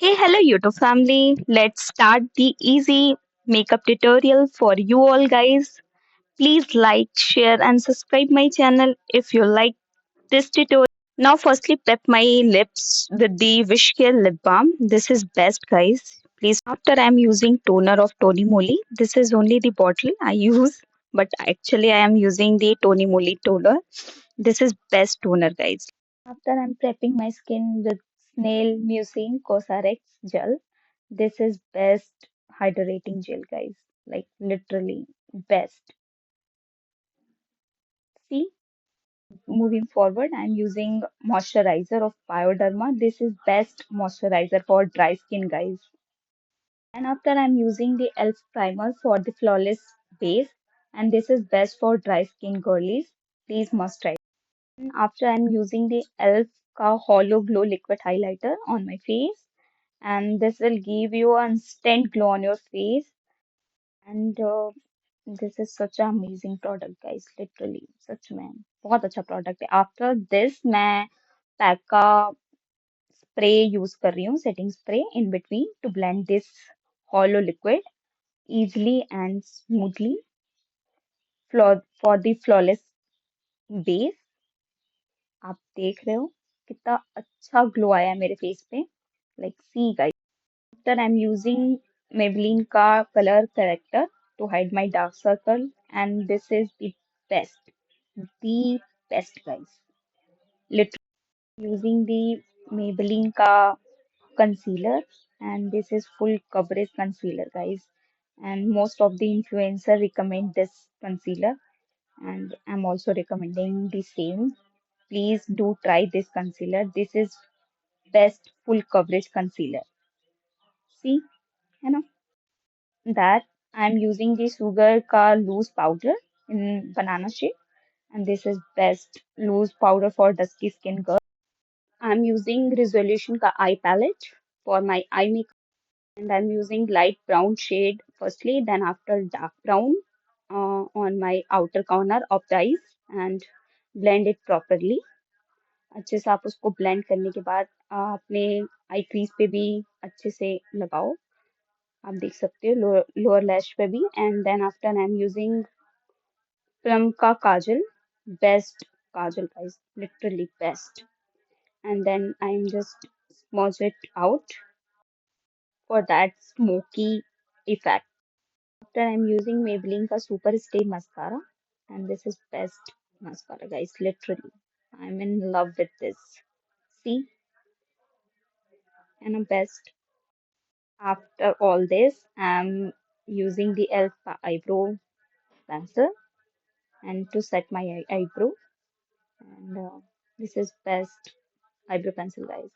Hey, hello YouTube family. Let's start the easy makeup tutorial for you all guys. Please like, share and subscribe my channel if you like this tutorial. Now firstly prep my lips with the Wish Care lip balm. This is best guys. Please after I'm using toner of Tony Moly. This is only the bottle I use but actually I am using the Tony Moly toner. This is best toner guys. After I'm prepping my skin with Snail Mucin Cosrx gel. This is best hydrating gel, guys. Like literally best. See, moving forward, I'm using moisturizer of Bioderma. This is best moisturizer for dry skin, guys. And after I'm using the ELF primer for the flawless base, and this is best for dry skin girlies. Please must try. And after I'm using the ELF का Hollow Glow Liquid Highlighter on my face, and this will give you an instant glow on your face. And this is such an amazing product guys literally सच में बहुत अच्छा product है after this मैं pack का spray use कर रही हूँ setting spray in between two blend this hollow liquid easily and smoothly for the flawless base आप देख रहे हो कितना अच्छा ग्लो आया है मेरे फेस पे like see guys after I am using Maybelline का colour corrector to hide my dark circle and this is the best guys literally using the Maybelline ka concealer and this is full coverage concealer guys and most of the influencer recommend this concealer and I'm also recommending the same. Please do try this concealer. This is best full coverage concealer. See, you know that I'm using the sugar ka loose powder in banana shape and this is best loose powder for dusky skin girl. I'm using resolution ka eye palette for my eye makeup and I'm using light brown shade firstly then after dark brown on my outer corner of the eyes and blend it properly. अच्छे से आप उसको blend करने के बाद अपने आई crease पे भी अच्छे से लगाओ आप देख सकते हो लोअर लैश पे भी and then after I am using plum का kajal best kajal guys literally best and then I'm just smudge it out for that smoky effect. After I'm using Maybelline ka Super Stay Mascara and this is best mascara guys literally. I'm in love with this. See and best. After all this I'm using the ELF eyebrow pencil and to set my eyebrow and this is best eyebrow pencil guys.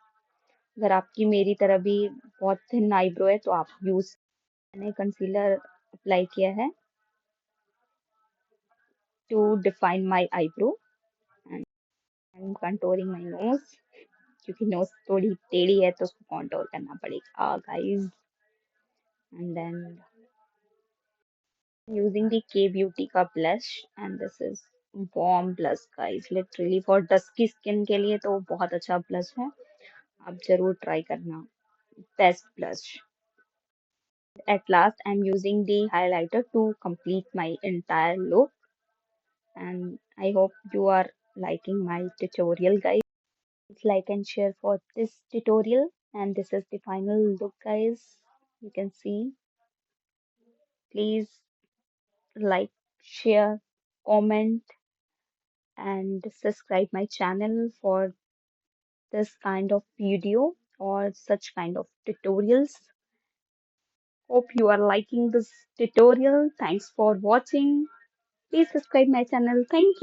अगर आपकी मेरी तरह भी बहुत thin eyebrow है तो आप use मैंने कंसीलर अप्लाई किया है to define my eyebrow and I'm contouring my nose क्योंकि नोज थोड़ी टेढ़ी है तो उसको कंटूर करना पड़ेगा guys and then using the K Beauty का blush and this is warm blush guys literally for dusky skin के लिए तो बहुत अच्छा blush है आप जरूर try करना best blush at last I'm using the highlighter to complete my entire look and I hope you are liking my tutorial guys. Please like and share for this tutorial and this is the final look guys. You can see. Please like, share, comment and subscribe my channel for this kind of video or such kind of tutorials. Hope you are liking this tutorial. Thanks for watching. Please subscribe my channel. Thank you.